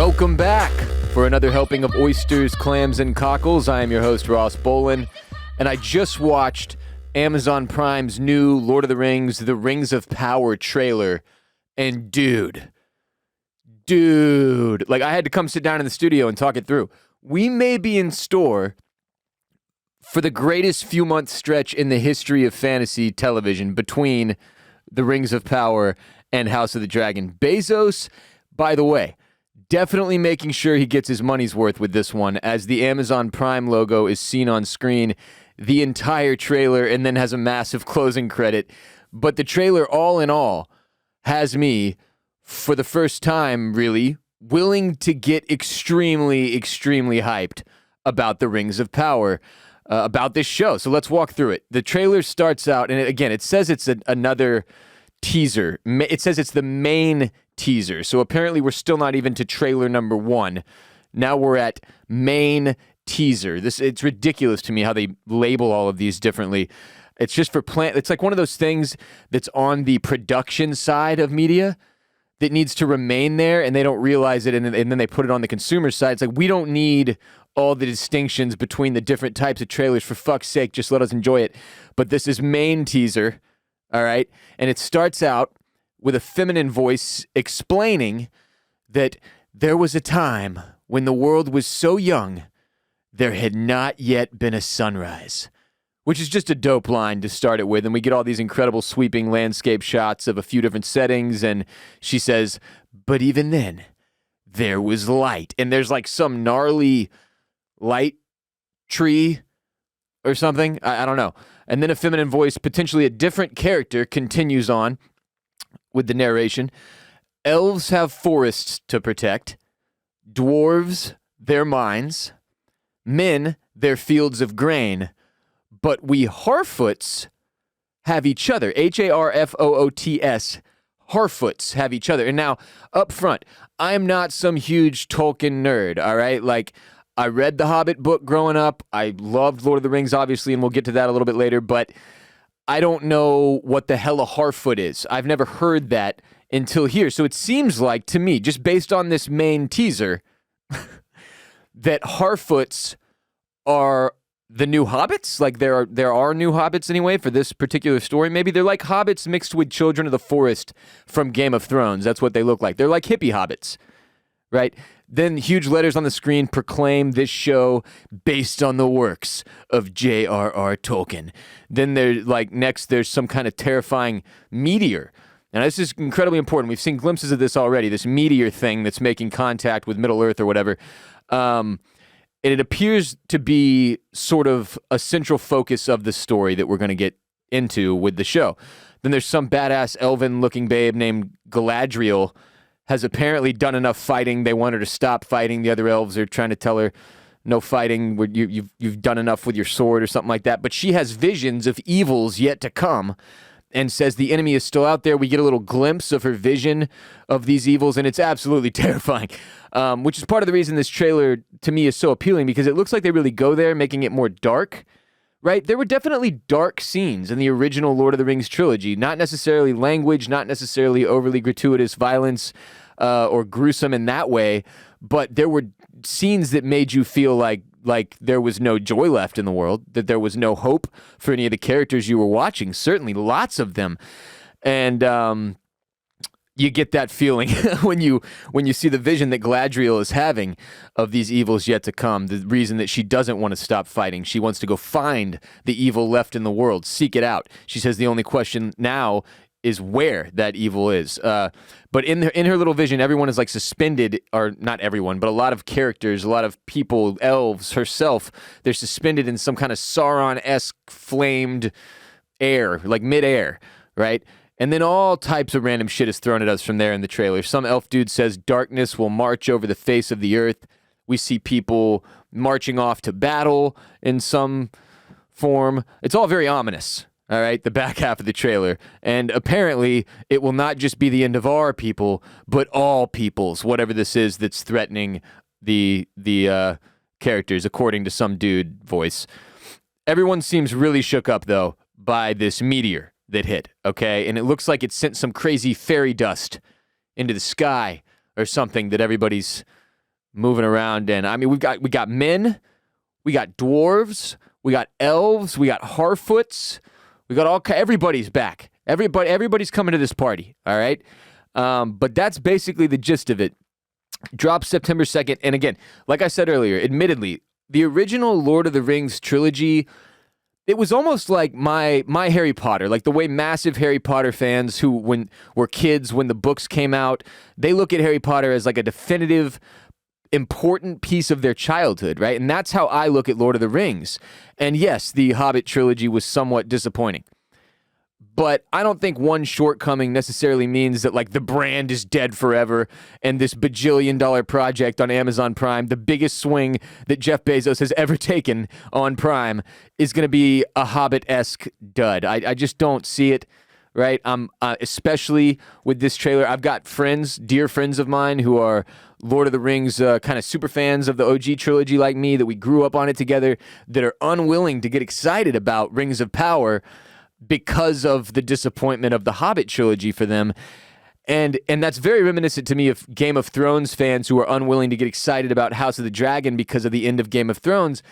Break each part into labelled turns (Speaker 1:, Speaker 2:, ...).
Speaker 1: Welcome back for another helping of oysters, clams, and cockles. I am your host, Ross Bolen, and I just watched Amazon Prime's new Lord of the Rings, The Rings of Power trailer, and dude, like I had to come sit down in the studio and talk it through. We may be in store for the greatest few-month stretch in the history of fantasy television between The Rings of Power and House of the Dragon. Bezos, by the way, definitely making sure he gets his money's worth with this one, as the Amazon Prime logo is seen on screen the entire trailer and then has a massive closing credit. But the trailer, all in all, has me, for the first time, really, willing to get extremely, extremely hyped about The Rings of Power, about this show. So let's walk through it. The trailer starts out, and again, it says it's another teaser. It says it's the main teaser. So apparently we're still not even to trailer number 1. Now we're at main teaser. It's ridiculous to me how they label all of these differently. It's just for it's like one of those things that's on the production side of media that needs to remain there, and they don't realize it, and then they put it on the consumer side. It's like, we don't need all the distinctions between the different types of trailers. For fuck's sake, just let us enjoy it. But this is main teaser, all right? And it starts out with a feminine voice explaining that there was a time when the world was so young, there had not yet been a sunrise, which is just a dope line to start it with. And we get all these incredible sweeping landscape shots of a few different settings. And she says, but even then, there was light. And there's like some gnarly light tree or something. I don't know. And then a feminine voice, potentially a different character, continues on with the narration. Elves have forests to protect, dwarves their mines, men their fields of grain, but we Harfoots have each other. Harfoots. Harfoots have each other. And now, up front, I'm not some huge Tolkien nerd, all right? Like, I read the Hobbit book growing up. I loved Lord of the Rings, obviously, and we'll get to that a little bit later, but I don't know what the hell a Harfoot is. I've never heard that until here. So it seems like, to me, just based on this main teaser, that Harfoots are the new hobbits. Like, there are new hobbits anyway for this particular story. Maybe they're like hobbits mixed with children of the forest from Game of Thrones. That's what they look like. They're like hippie hobbits, right? Then huge letters on the screen proclaim this show based on the works of J.R.R. Tolkien. Then there's some kind of terrifying meteor. Now, this is incredibly important. We've seen glimpses of this already, this meteor thing that's making contact with Middle Earth or whatever. And it appears to be sort of a central focus of the story that we're going to get into with the show. Then there's some badass elven-looking babe named Galadriel, has apparently done enough fighting. They want her to stop fighting. The other elves are trying to tell her, no fighting. You've done enough with your sword or something like that. But she has visions of evils yet to come and says the enemy is still out there. We get a little glimpse of her vision of these evils, and it's absolutely terrifying, which is part of the reason this trailer, to me, is so appealing, because it looks like they really go there, making it more dark, right? There were definitely dark scenes in the original Lord of the Rings trilogy, not necessarily language, not necessarily overly gratuitous violence or gruesome in that way, but there were scenes that made you feel like there was no joy left in the world, that there was no hope for any of the characters you were watching, certainly lots of them. And you get that feeling when you see the vision that Galadriel is having of these evils yet to come, the reason that she doesn't want to stop fighting. She wants to go find the evil left in the world, seek it out. She says the only question now is where that evil is. But in her little vision, everyone is like suspended, or not everyone, but a lot of characters, a lot of people, elves, herself, they're suspended in some kind of Sauron-esque flamed air, like mid-air, right? And then all types of random shit is thrown at us from there in the trailer. Some elf dude says darkness will march over the face of the earth. We see people marching off to battle in some form. It's all very ominous. All right, the back half of the trailer. And apparently, it will not just be the end of our people, but all peoples, whatever this is that's threatening the characters, according to some dude voice. Everyone seems really shook up, though, by this meteor that hit, okay? And it looks like it sent some crazy fairy dust into the sky or something that everybody's moving around, and I mean we got men, we got dwarves, we got elves, we got Harfoots, we got everybody's back. Everybody's coming to this party. All right, but that's basically the gist of it. Drops September 2nd, and again, like I said earlier, admittedly, the original Lord of the Rings trilogy, it was almost like my Harry Potter, like the way massive Harry Potter fans who were kids when the books came out, they look at Harry Potter as like a definitive, important piece of their childhood, right? And that's how I look at Lord of the Rings. And yes, the Hobbit trilogy was somewhat disappointing. But I don't think one shortcoming necessarily means that like the brand is dead forever and this bajillion-dollar project on Amazon Prime, the biggest swing that Jeff Bezos has ever taken on Prime, is going to be a Hobbit-esque dud. I just don't see it, right? Especially with this trailer. I've got friends, dear friends of mine, who are Lord of the Rings kind of super fans of the OG trilogy like me, that we grew up on it together, that are unwilling to get excited about Rings of Power because of the disappointment of the Hobbit trilogy for them. And that's very reminiscent to me of Game of Thrones fans who are unwilling to get excited about House of the Dragon because of the end of Game of Thrones.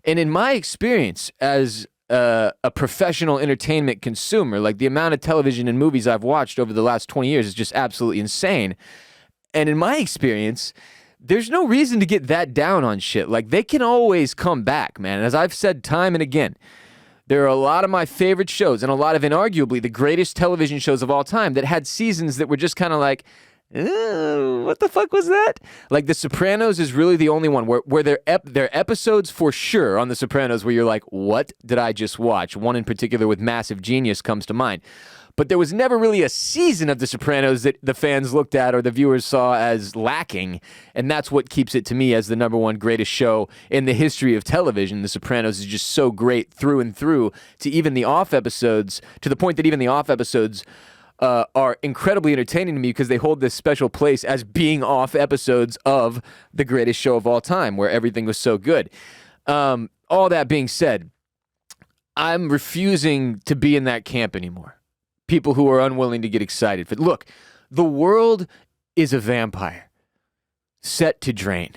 Speaker 1: And in my experience as a professional entertainment consumer, like the amount of television and movies I've watched over the last 20 years is just absolutely insane. And in my experience, there's no reason to get that down on shit. Like, they can always come back, man. As I've said time and again, there are a lot of my favorite shows and a lot of inarguably the greatest television shows of all time that had seasons that were just kind of like, what the fuck was that? Like The Sopranos is really the only one where there are episodes for sure on The Sopranos where you're like, what did I just watch? One in particular with massive genius comes to mind. But there was never really a season of The Sopranos that the fans looked at or the viewers saw as lacking. And that's what keeps it to me as the number one greatest show in the history of television. The Sopranos is just so great through and through, to even the off episodes, to the point that even the off episodes are incredibly entertaining to me because they hold this special place as being off episodes of the greatest show of all time, where everything was so good. All that being said, I'm refusing to be in that camp anymore. People who are unwilling to get excited. But look, the world is a vampire set to drain.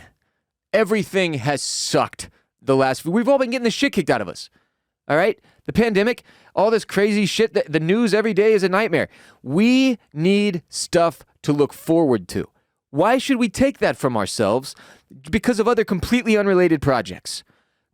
Speaker 1: Everything has sucked the last few. We've all been getting the shit kicked out of us. All right? The pandemic, all this crazy shit, the news every day is a nightmare. We need stuff to look forward to. Why should we take that from ourselves? Because of other completely unrelated projects.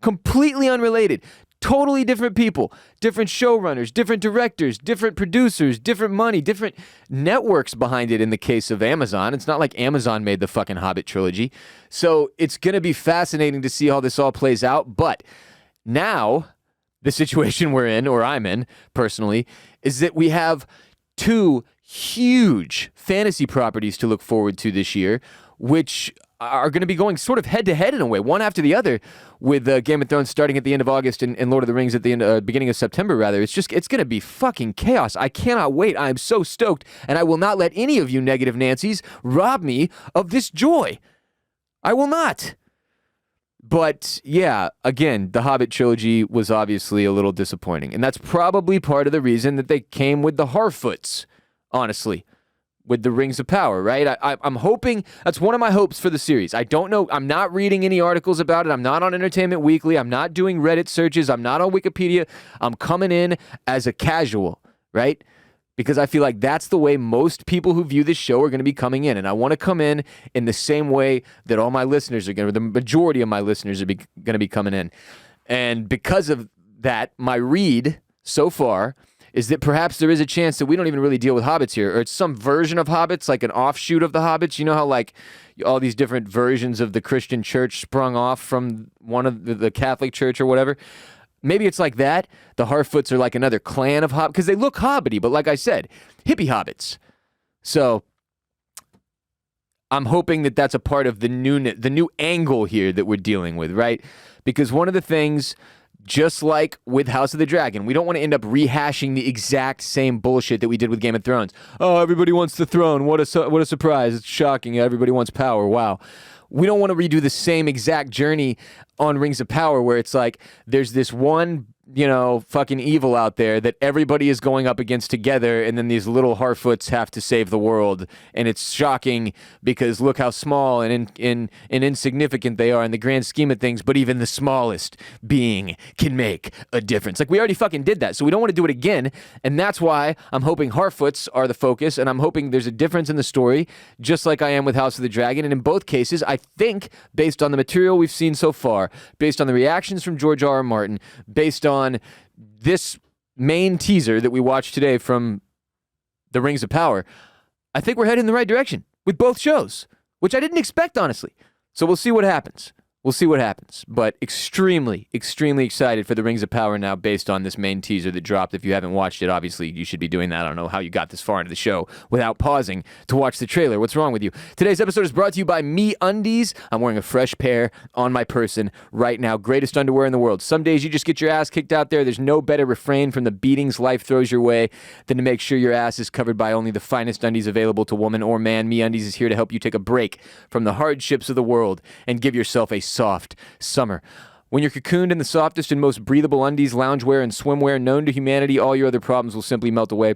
Speaker 1: Completely unrelated. Totally different people, different showrunners, different directors, different producers, different money, different networks behind it in the case of Amazon. It's not like Amazon made the fucking Hobbit trilogy. So it's going to be fascinating to see how this all plays out. But now, the situation we're in, or I'm in personally, is that we have two huge fantasy properties to look forward to this year, which are going to be going sort of head-to-head in a way, one after the other, with Game of Thrones starting at the end of August and Lord of the Rings at the beginning of September, rather. It's going to be fucking chaos. I cannot wait. I am so stoked, and I will not let any of you negative Nancys rob me of this joy. I will not. But, yeah, again, the Hobbit trilogy was obviously a little disappointing, and that's probably part of the reason that they came with the Harfoots, honestly. With the Rings of Power, right? I'm hoping, that's one of my hopes for the series. I don't know, I'm not reading any articles about it. I'm not on Entertainment Weekly. I'm not doing Reddit searches. I'm not on Wikipedia. I'm coming in as a casual, right? Because I feel like that's the way most people who view this show are going to be coming in. And I want to come in the same way that all my listeners are going to, the majority of my listeners are going to be coming in. And because of that, my read so far is that perhaps there is a chance that we don't even really deal with hobbits here, or it's some version of hobbits, like an offshoot of the hobbits. You know how like all these different versions of the Christian church sprung off from one of the Catholic church or whatever? Maybe it's like that. The Harfoots are like another clan of hobbits, because they look hobbity, but like I said, hippie hobbits. So I'm hoping that that's a part of the new angle here that we're dealing with, right? Because one of the things, just like with House of the Dragon, we don't want to end up rehashing the exact same bullshit that we did with Game of Thrones. Oh, everybody wants the throne. What a surprise. It's shocking. Everybody wants power. Wow. We don't want to redo the same exact journey on Rings of Power where it's like there's this one fucking evil out there that everybody is going up against together, and then these little Harfoots have to save the world. And it's shocking because look how small and insignificant they are in the grand scheme of things, but even the smallest being can make a difference. Like, we already fucking did that, so we don't want to do it again, and that's why I'm hoping Harfoots are the focus, and I'm hoping there's a difference in the story, just like I am with House of the Dragon. And in both cases, I think, based on the material we've seen so far, based on the reactions from George R. R. Martin, based on this main teaser that we watched today from The Rings of Power, I think we're heading in the right direction with both shows, which I didn't expect, honestly. So we'll see what happens. But extremely, extremely excited for The Rings of Power now based on this main teaser that dropped. If you haven't watched it, obviously you should be doing that. I don't know how you got this far into the show without pausing to watch the trailer. What's wrong with you? Today's episode is brought to you by MeUndies. I'm wearing a fresh pair on my person right now. Greatest underwear in the world. Some days you just get your ass kicked out there. There's no better refrain from the beatings life throws your way than to make sure your ass is covered by only the finest undies available to woman or man. MeUndies is here to help you take a break from the hardships of the world and give yourself a soft summer. When you're cocooned in the softest and most breathable undies, loungewear, and swimwear known to humanity, all your other problems will simply melt away.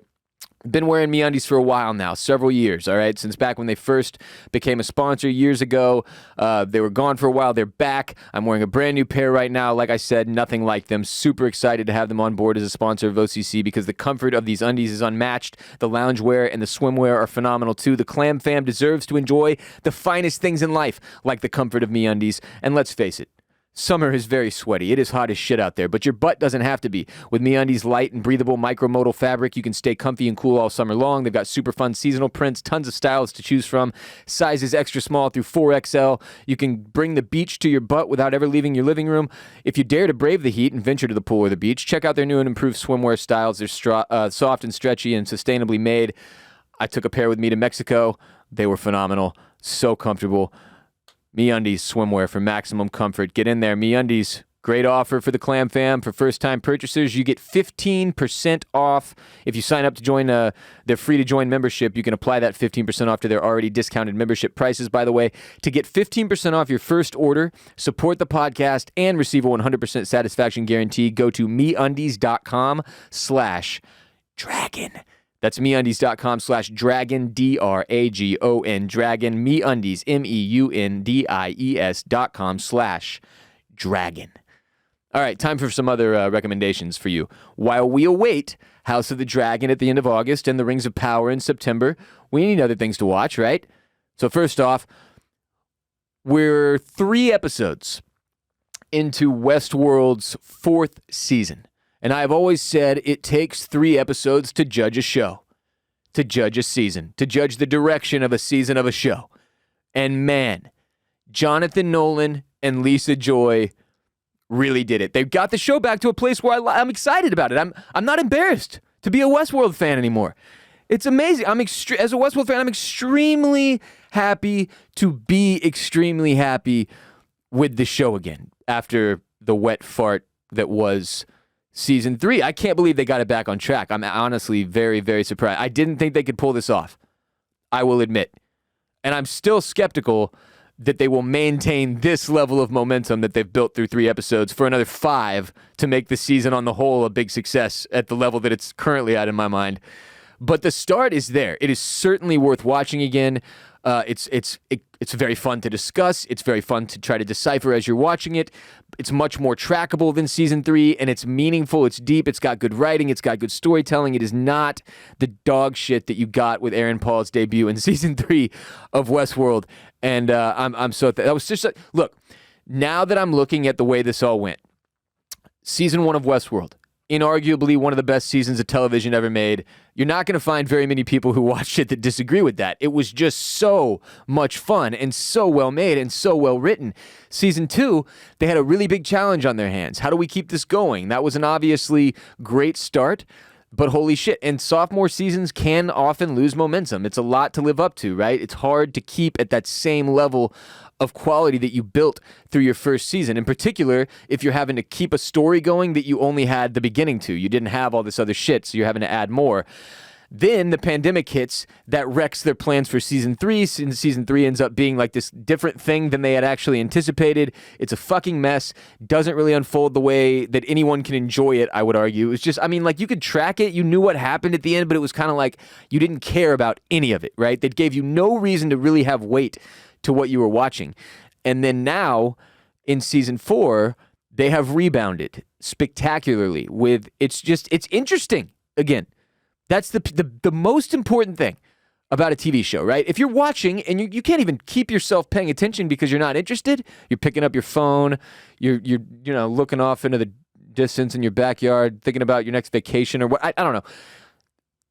Speaker 1: Been wearing MeUndies for a while now, several years, all right? Since back when they first became a sponsor years ago. They were gone for a while. They're back. I'm wearing a brand new pair right now. Like I said, nothing like them. Super excited to have them on board as a sponsor of OCC because the comfort of these undies is unmatched. The loungewear and the swimwear are phenomenal too. The Clam Fam deserves to enjoy the finest things in life, like the comfort of MeUndies. And let's face it, summer is very sweaty. It is hot as shit out there, but your butt doesn't have to be. With MeUndies' light and breathable micromodal fabric, you can stay comfy and cool all summer long. They've got super fun seasonal prints, tons of styles to choose from, sizes extra small through 4XL. You can bring the beach to your butt without ever leaving your living room. If you dare to brave the heat and venture to the pool or the beach, check out their new and improved swimwear styles. They're soft and stretchy and sustainably made. I took a pair with me to Mexico. They were phenomenal. So comfortable. MeUndies swimwear for maximum comfort. Get in there. MeUndies, great offer for the Clam Fam. For first-time purchasers, you get 15% off. If you sign up to join their free-to-join membership, you can apply that 15% off to their already discounted membership prices, by the way. To get 15% off your first order, support the podcast, and receive a 100% satisfaction guarantee, go to MeUndies.com/dragon. That's MeUndies.com/dragon, DRAGON, dragon. MeUndies, MEUNDIES.com/dragon. All right, time for some other recommendations for you. While we await House of the Dragon at the end of August and The Rings of Power in September, we need other things to watch, right? So first off, we're 3 episodes into Westworld's 4th season. And I've always said it takes 3 episodes to judge a show, to judge a season, to judge the direction of a season of a show. And man, Jonathan Nolan and Lisa Joy really did it. They've got the show back to a place where I'm excited about it. I'm not embarrassed to be a Westworld fan anymore. It's amazing. As a Westworld fan, I'm extremely happy to be extremely happy with the show again after the wet fart that was Season 3. I can't believe they got it back on track. I'm honestly very, very surprised. I didn't think they could pull this off, I will admit. And I'm still skeptical that they will maintain this level of momentum that they've built through 3 episodes for another 5 to make the season on the whole a big success at the level that it's currently at in my mind. But the start is there. It is certainly worth watching again. It's very fun to discuss. It's very fun to try to decipher as you're watching it. It's much more trackable than Season 3, and it's meaningful. It's deep. It's got good writing. It's got good storytelling. It is not the dog shit that you got with Aaron Paul's debut in Season 3 of Westworld. And I'm so that was just look. Now that I'm looking at the way this all went, Season 1 of Westworld, inarguably one of the best seasons of television ever made. You're not going to find very many people who watched it that disagree with that. It was just so much fun and so well made and so well written. Season 2, they had a really big challenge on their hands. How do we keep this going? That was an obviously great start, but holy shit. And sophomore seasons can often lose momentum. It's a lot to live up to, right? It's hard to keep at that same level of quality that you built through your first season. In particular, if you're having to keep a story going that you only had the beginning to. You didn't have all this other shit, so you're having to add more. Then the pandemic hits, that wrecks their plans for season 3. Season 3 ends up being like this different thing than they had actually anticipated. It's a fucking mess. Doesn't really unfold the way that anyone can enjoy it, I would argue. It was just, I mean, like, you could track it. You knew what happened at the end, but it was kind of like you didn't care about any of it, right? That gave you no reason to really have weight to what you were watching. And then now, in season 4, they have rebounded spectacularly with, it's interesting. Again, that's the most important thing about a TV show, right? If you're watching and you can't even keep yourself paying attention because you're not interested, you're picking up your phone, you're looking off into the distance in your backyard, thinking about your next vacation or what, I don't know,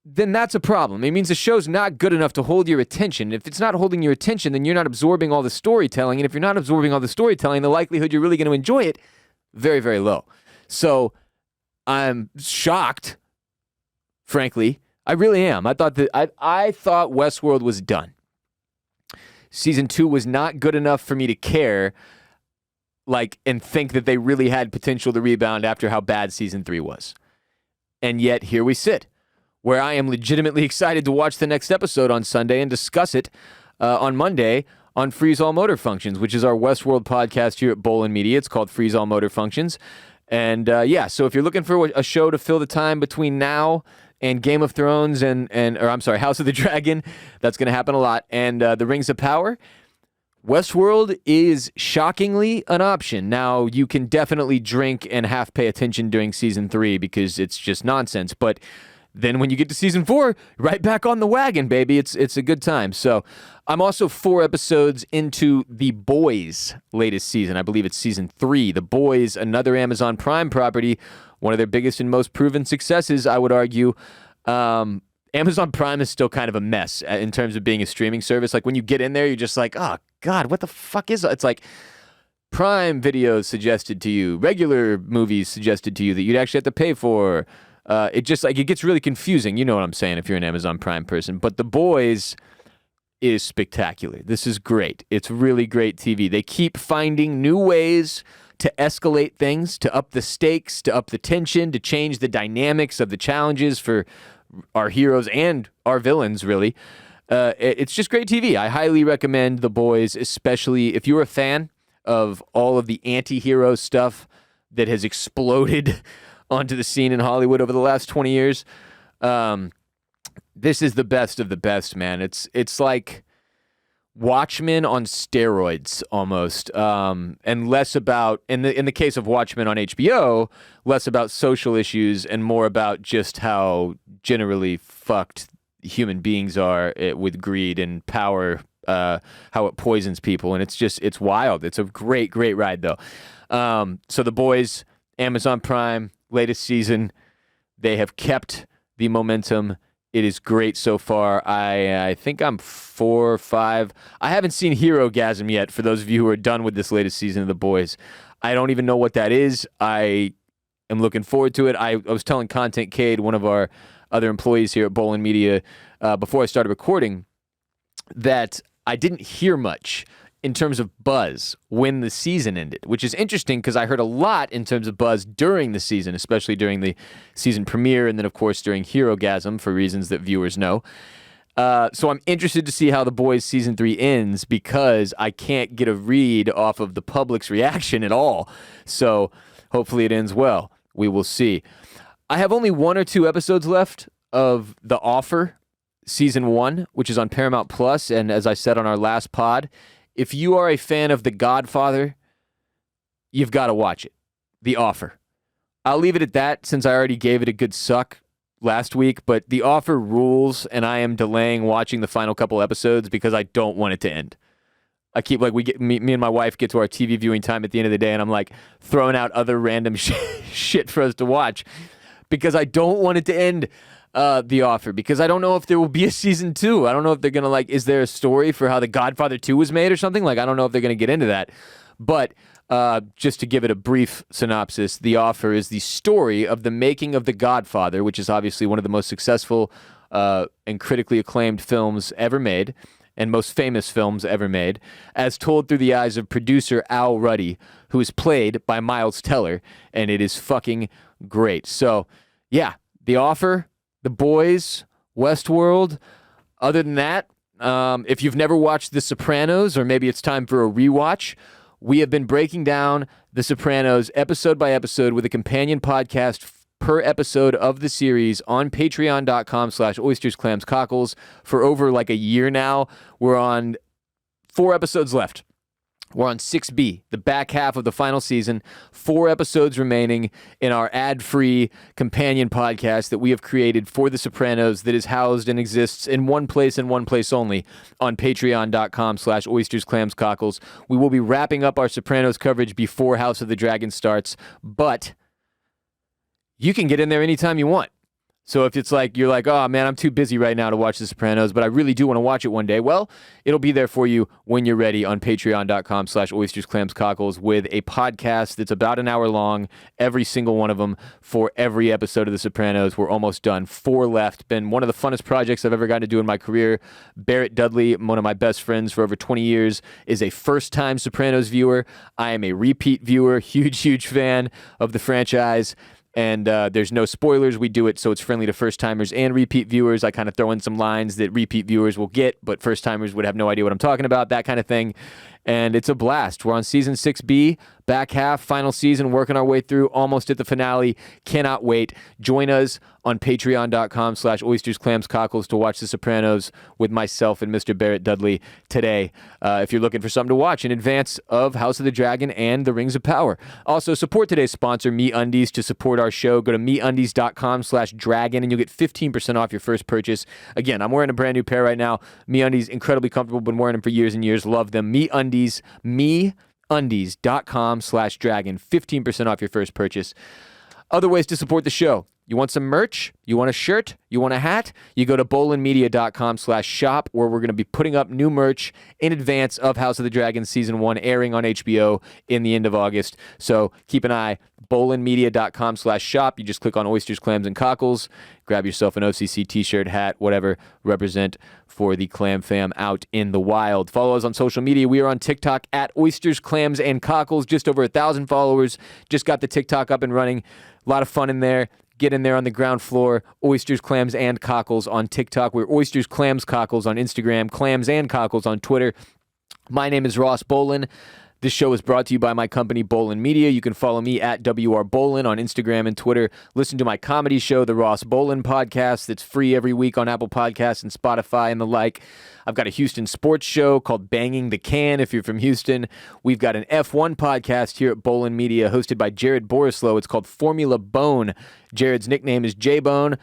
Speaker 1: then that's a problem. It means the show's not good enough to hold your attention. If it's not holding your attention, then you're not absorbing all the storytelling. And if you're not absorbing all the storytelling, the likelihood you're really going to enjoy it, very, very low. So I'm shocked, frankly. I really am. I thought Westworld was done. Season 2 was not good enough for me to care, and think that they really had potential to rebound after how bad season 3 was. And yet here we sit, where I am legitimately excited to watch the next episode on Sunday and discuss it on Monday on Freeze All Motor Functions, which is our Westworld podcast here at Bolen Media. It's called Freeze All Motor Functions. And so if you're looking for a show to fill the time between now and Game of Thrones House of the Dragon, that's going to happen a lot, and The Rings of Power, Westworld is shockingly an option. Now, you can definitely drink and half pay attention during season 3 because it's just nonsense, but then when you get to season 4, right back on the wagon, baby. It's a good time. So I'm also 4 episodes into The Boys' latest season. I believe it's season 3. The Boys, another Amazon Prime property, one of their biggest and most proven successes, I would argue. Amazon Prime is still kind of a mess in terms of being a streaming service. Like, when you get in there, you're just like, oh, God, what the fuck is that? It's like Prime videos suggested to you, regular movies suggested to you that you'd actually have to pay for. It gets really confusing. You know what I'm saying if you're an Amazon Prime person. But The Boys is spectacular. This is great. It's really great TV. They keep finding new ways to escalate things, to up the stakes, to up the tension, to change the dynamics of the challenges for our heroes and our villains, really. It's just great TV. I highly recommend The Boys, especially if you're a fan of all of the anti-hero stuff that has exploded onto the scene in Hollywood over the last 20 years. This is the best of the best, man. It's like Watchmen on steroids almost, and less about, in the case of Watchmen on HBO, less about social issues and more about just how generally fucked human beings are with greed and power, how it poisons people, and it's wild. It's a great ride though. So The Boys, Amazon Prime, latest season, they have kept the momentum. It is great so far. I think I'm 4 or 5. I haven't seen Hero-gasm yet, for those of you who are done with this latest season of The Boys. I don't even know what that is. I am looking forward to it. I was telling Content Cade, one of our other employees here at Bolen Media, before I started recording, that I didn't hear much in terms of buzz when the season ended, which is interesting because I heard a lot in terms of buzz during the season, especially during the season premiere, and then, of course, during Hero-gasm for reasons that viewers know. So I'm interested to see how The Boys season 3 ends because I can't get a read off of the public's reaction at all. So hopefully it ends well. We will see. I have only 1 or 2 episodes left of The Offer season 1, which is on Paramount Plus, and as I said on our last pod, if you are a fan of The Godfather, you've got to watch it. The Offer. I'll leave it at that since I already gave it a good suck last week, but The Offer rules, and I am delaying watching the final couple episodes because I don't want it to end. I keep, me and my wife get to our TV viewing time at the end of the day, and I'm like throwing out other random shit for us to watch because I don't want it to end. The Offer, because I don't know if there will be a season 2. I don't know if they're gonna is there a story for how The Godfather 2 was made or something? I don't know if they're gonna get into that. But just to give it a brief synopsis, The Offer is the story of the making of The Godfather, which is obviously one of the most successful and critically acclaimed films ever made, and most famous films ever made, as told through the eyes of producer Al Ruddy, who is played by Miles Teller, and it is fucking great. So, yeah, The Offer, The Boys, Westworld. Other than that, if you've never watched The Sopranos, or maybe it's time for a rewatch, we have been breaking down The Sopranos episode by episode with a companion podcast per episode of the series on patreon.com/oystersclamscockles for over like a year now. We're on 4 episodes left. We're on 6B, the back half of the final season. 4 episodes remaining in our ad-free companion podcast that we have created for The Sopranos that is housed and exists in one place and one place only on patreon.com/oystersclamscockles. We will be wrapping up our Sopranos coverage before House of the Dragon starts, but you can get in there anytime you want. So if it's like, you're like, oh man, I'm too busy right now to watch The Sopranos, but I really do want to watch it one day. Well, it'll be there for you when you're ready on patreon.com/oystersclamscockles with a podcast that's about an hour long, every single one of them for every episode of The Sopranos. We're almost done. 4 left. Been one of the funnest projects I've ever gotten to do in my career. Barrett Dudley, one of my best friends for over 20 years, is a first-time Sopranos viewer. I am a repeat viewer, huge fan of the franchise. And there's no spoilers. We do it so it's friendly to first-timers and repeat viewers. I kind of throw in some lines that repeat viewers will get, but first-timers would have no idea what I'm talking about, that kind of thing. And it's a blast. We're on Season 6B, back half, final season, working our way through, almost at the finale. Cannot wait. Join us on patreon.com/oystersclamscockles to watch The Sopranos with myself and Mr. Barrett Dudley today, if you're looking for something to watch in advance of House of the Dragon and The Rings of Power. Also, support today's sponsor, MeUndies, to support our show. Go to MeUndies.com/dragon and you'll get 15% off your first purchase. Again, I'm wearing a brand new pair right now. MeUndies, incredibly comfortable. Been wearing them for years and years. Love them. MeUndies, MeUndies.com/dragon. 15% off your first purchase. Other ways to support the show. You want some merch? You want a shirt? You want a hat? You go to bolenmedia.com/shop, where we're going to be putting up new merch in advance of House of the Dragon Season 1 airing on HBO in the end of August. So keep an eye. bolenmedia.com/shop. You just click on Oysters, Clams, and Cockles. Grab yourself an OCC t-shirt, hat, whatever. Represent for the Clam Fam out in the wild. Follow us on social media. We are on TikTok at Oysters, Clams, and Cockles. Just over 1,000 followers. Just got the TikTok up and running. A lot of fun in there. Get in there on the ground floor. Oysters, Clams, and Cockles on TikTok. We're Oysters, Clams, Cockles on Instagram. Clams and Cockles on Twitter. My name is Ross Bolen. This show is brought to you by my company, Bolen Media. You can follow me at WR Bolen on Instagram and Twitter. Listen to my comedy show, The Ross Bolen Podcast, that's free every week on Apple Podcasts and Spotify and the like. I've got a Houston sports show called Banging the Can if you're from Houston. We've got an F1 podcast here at Bolen Media hosted by Jared Borislow. It's called Formula Bone. Jared's nickname is J-Bone.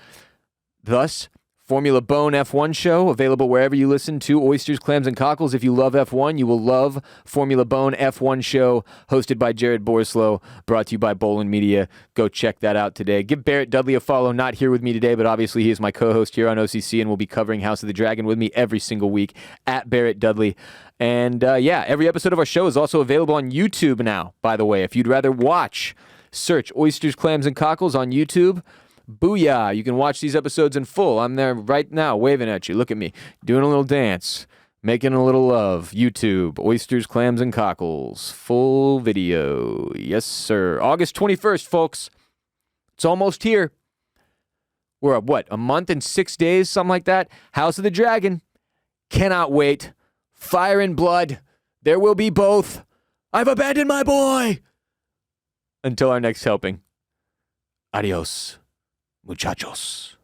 Speaker 1: Thus, Formula Bone F1 show, available wherever you listen to Oysters, Clams, and Cockles. If you love F1, you will love Formula Bone F1 show, hosted by Jared Borislow, brought to you by Bolen Media. Go check that out today. Give Barrett Dudley a follow. Not here with me today, but obviously he is my co-host here on OCC and will be covering House of the Dragon with me every single week at Barrett Dudley. And every episode of our show is also available on YouTube now, by the way. If you'd rather watch, search Oysters, Clams, and Cockles on YouTube. Booyah! You can watch these episodes in full. I'm there right now waving at you. Look at me. Doing a little dance. Making a little love. YouTube. Oysters, Clams, and Cockles. Full video. Yes, sir. August 21st, folks. It's almost here. We're at, what, a month and 6 days? Something like that. House of the Dragon. Cannot wait. Fire and blood. There will be both. I've abandoned my boy. Until our next helping. Adios. Muchachos.